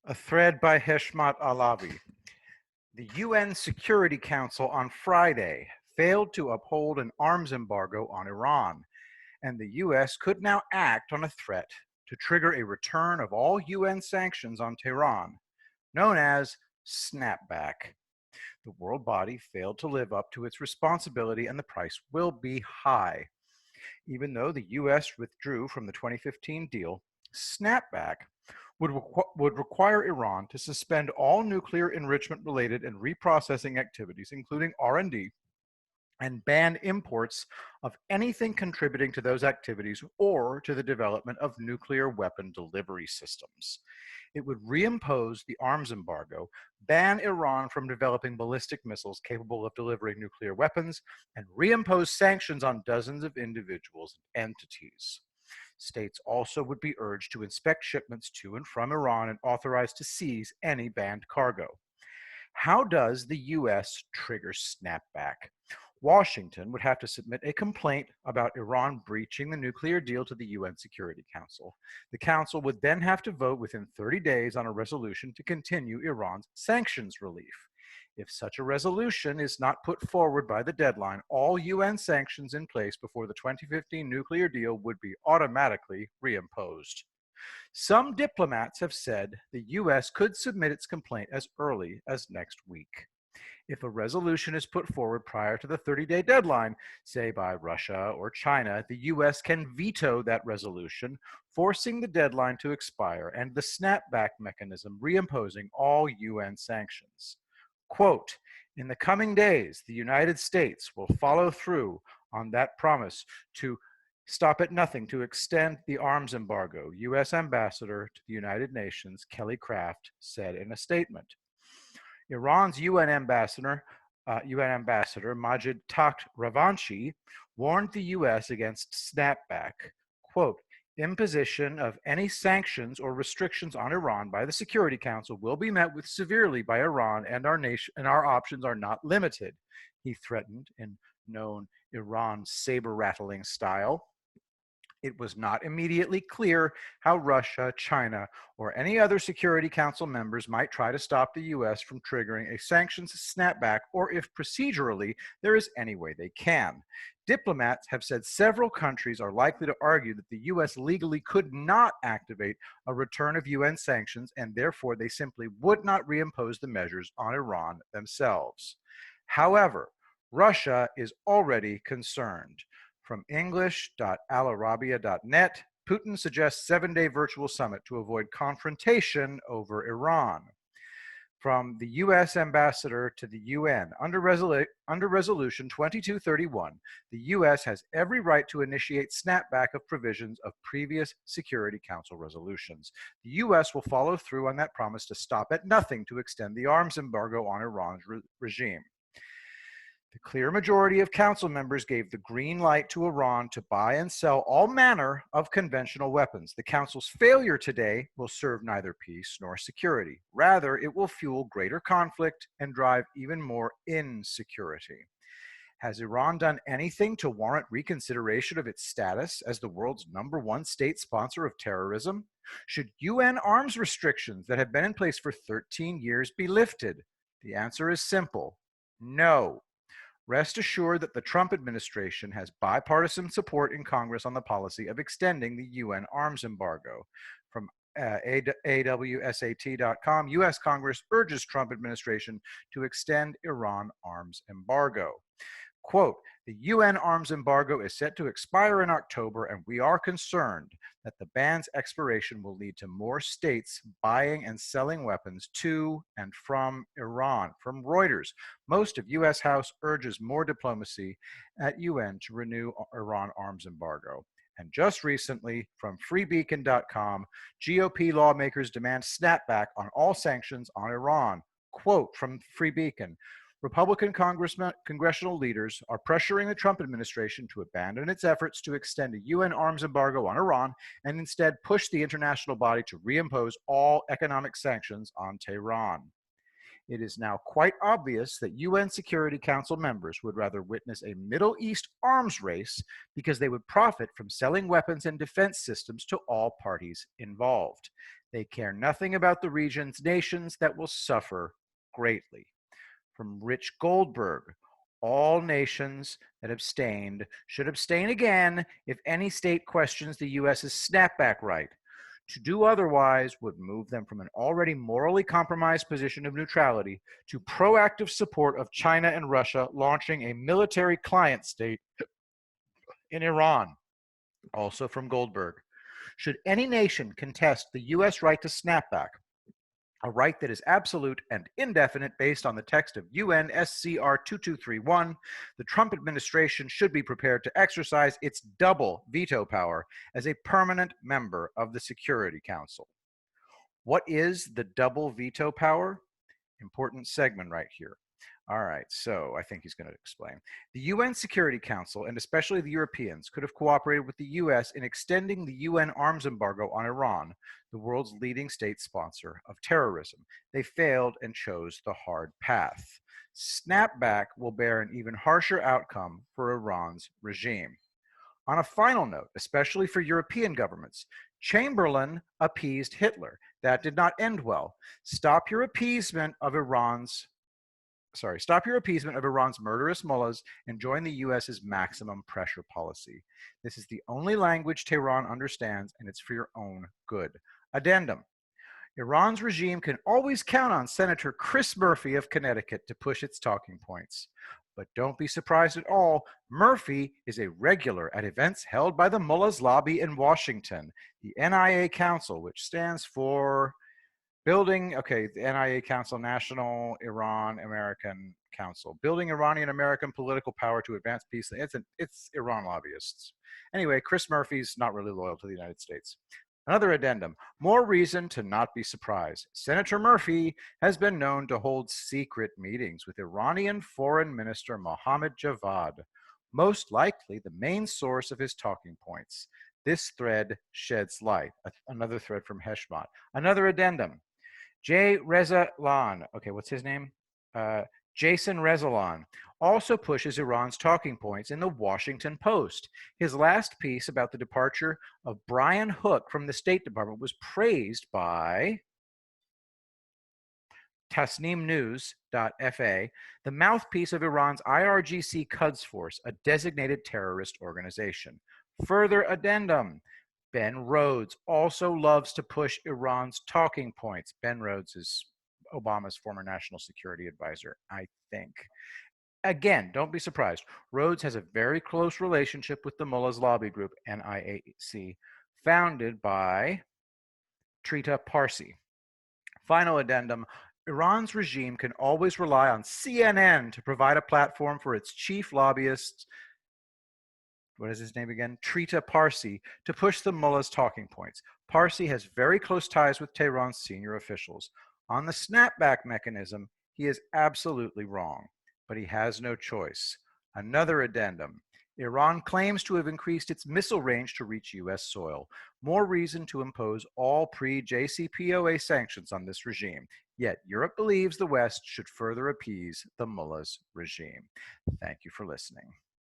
A thread by Heshmat Alavi. The UN Security Council on Friday failed to uphold an arms embargo on Iran, and the US could now act on a threat to trigger a return of all UN sanctions on Tehran, known as snapback. The world body failed to live up to its responsibility, and the price will be high. Even though the US withdrew from the 2015 deal, snapback would require Iran to suspend all nuclear enrichment-related and reprocessing activities, including R&D, and ban imports of anything contributing to those activities or to the development of nuclear weapon delivery systems. It would reimpose the arms embargo, ban Iran from developing ballistic missiles capable of delivering nuclear weapons, and reimpose sanctions on dozens of individuals and entities. States also would be urged to inspect shipments to and from Iran and authorized to seize any banned cargo. How does the US trigger snapback? Washington would have to submit a complaint about Iran breaching the nuclear deal to the UN Security Council. The Council would then have to vote within 30 days on a resolution to continue Iran's sanctions relief. If such a resolution is not put forward by the deadline, all UN sanctions in place before the 2015 nuclear deal would be automatically reimposed. Some diplomats have said the US could submit its complaint as early as next week. If a resolution is put forward prior to the 30-day deadline, say by Russia or China, the US can veto that resolution, forcing the deadline to expire and the snapback mechanism reimposing all UN sanctions. Quote, in the coming days, the United States will follow through on that promise to stop at nothing to extend the arms embargo, US Ambassador to the United Nations Kelly Craft said in a statement. Iran's UN Ambassador Majid Takht Ravanchi warned the US against snapback, quote, imposition of any sanctions or restrictions on Iran by the Security Council will be met with severely by Iran, and our options are not limited, he threatened in known Iran saber-rattling style. It was not immediately clear how Russia, China, or any other Security Council members might try to stop the US from triggering a sanctions snapback, or if procedurally there is any way they can. Diplomats have said several countries are likely to argue that the US legally could not activate a return of UN sanctions, and therefore they simply would not reimpose the measures on Iran themselves. However, Russia is already concerned. From english.alarabia.net, Putin suggests 7-day virtual summit to avoid confrontation over Iran. From the U.S. Ambassador to the UN, under Resolution 2231, the U.S. has every right to initiate snapback of provisions of previous Security Council resolutions. The U.S. will follow through on that promise to stop at nothing to extend the arms embargo on Iran's regime. The clear majority of council members gave the green light to Iran to buy and sell all manner of conventional weapons. The council's failure today will serve neither peace nor security. Rather, it will fuel greater conflict and drive even more insecurity. Has Iran done anything to warrant reconsideration of its status as the world's #1 state sponsor of terrorism? Should UN arms restrictions that have been in place for 13 years be lifted? The answer is simple: no. Rest assured that the Trump administration has bipartisan support in Congress on the policy of extending the UN arms embargo. From AWSAT.com, U.S. Congress urges Trump administration to extend Iran arms embargo. Quote, the UN arms embargo is set to expire in October, and we are concerned that the ban's expiration will lead to more states buying and selling weapons to and from Iran. From Reuters, most of U.S. House urges more diplomacy at UN to renew Iran arms embargo. And just recently, from freebeacon.com, GOP lawmakers demand snapback on all sanctions on Iran. Quote from Free Beacon, Republican congressional leaders are pressuring the Trump administration to abandon its efforts to extend a UN arms embargo on Iran and instead push the international body to reimpose all economic sanctions on Tehran. It is now quite obvious that UN Security Council members would rather witness a Middle East arms race because they would profit from selling weapons and defense systems to all parties involved. They care nothing about the region's nations that will suffer greatly. From Rich Goldberg, all nations that abstained should abstain again if any state questions the US's snapback right. To do otherwise would move them from an already morally compromised position of neutrality to proactive support of China and Russia launching a military client state in Iran. Also from Goldberg. Should any nation contest the US right to snapback, a right that is absolute and indefinite based on the text of UN SCR 2231, the Trump administration should be prepared to exercise its double veto power as a permanent member of the Security Council. What is the double veto power? Important segment right here. All right, so I think he's going to explain. The UN Security Council, and especially the Europeans, could have cooperated with the US in extending the UN arms embargo on Iran, the world's leading state sponsor of terrorism. They failed and chose the hard path. Snapback will bear an even harsher outcome for Iran's regime. On a final note, especially for European governments, Chamberlain appeased Hitler. That did not end well. Stop your appeasement of Iran's murderous mullahs and join the US's maximum pressure policy. This is the only language Tehran understands, and it's for your own good. Addendum. Iran's regime can always count on Senator Chris Murphy of Connecticut to push its talking points. But don't be surprised at all. Murphy is a regular at events held by the Mullahs Lobby in Washington, the NIA Council, which stands for the NIA Council, National Iran American Council, building Iranian American political power to advance peace. It's Iran lobbyists. Anyway, Chris Murphy's not really loyal to the United States. Another addendum, more reason to not be surprised. Senator Murphy has been known to hold secret meetings with Iranian Foreign Minister Mohammad Javad, most likely the main source of his talking points. This thread sheds light. Another thread from Heshmat. Another addendum. Reza Lan, what's his name? Jason Rezalan also pushes Iran's talking points in the Washington Post. His last piece about the departure of Brian Hook from the State Department was praised by TasneemNews.fa, the mouthpiece of Iran's IRGC Quds Force, a designated terrorist organization. Further addendum. Ben Rhodes also loves to push Iran's talking points. Ben Rhodes is Obama's former national security advisor, I think. Again, don't be surprised. Rhodes has a very close relationship with the Mullahs Lobby Group, NIAC, founded by Trita Parsi. Final addendum. Iran's regime can always rely on CNN to provide a platform for its chief lobbyists, what is his name again? Trita Parsi, to push the mullah's talking points. Parsi has very close ties with Tehran's senior officials. On the snapback mechanism, he is absolutely wrong, but he has no choice. Another addendum. Iran claims to have increased its missile range to reach US soil. More reason to impose all pre-JCPOA sanctions on this regime. Yet Europe believes the West should further appease the mullah's regime. Thank you for listening.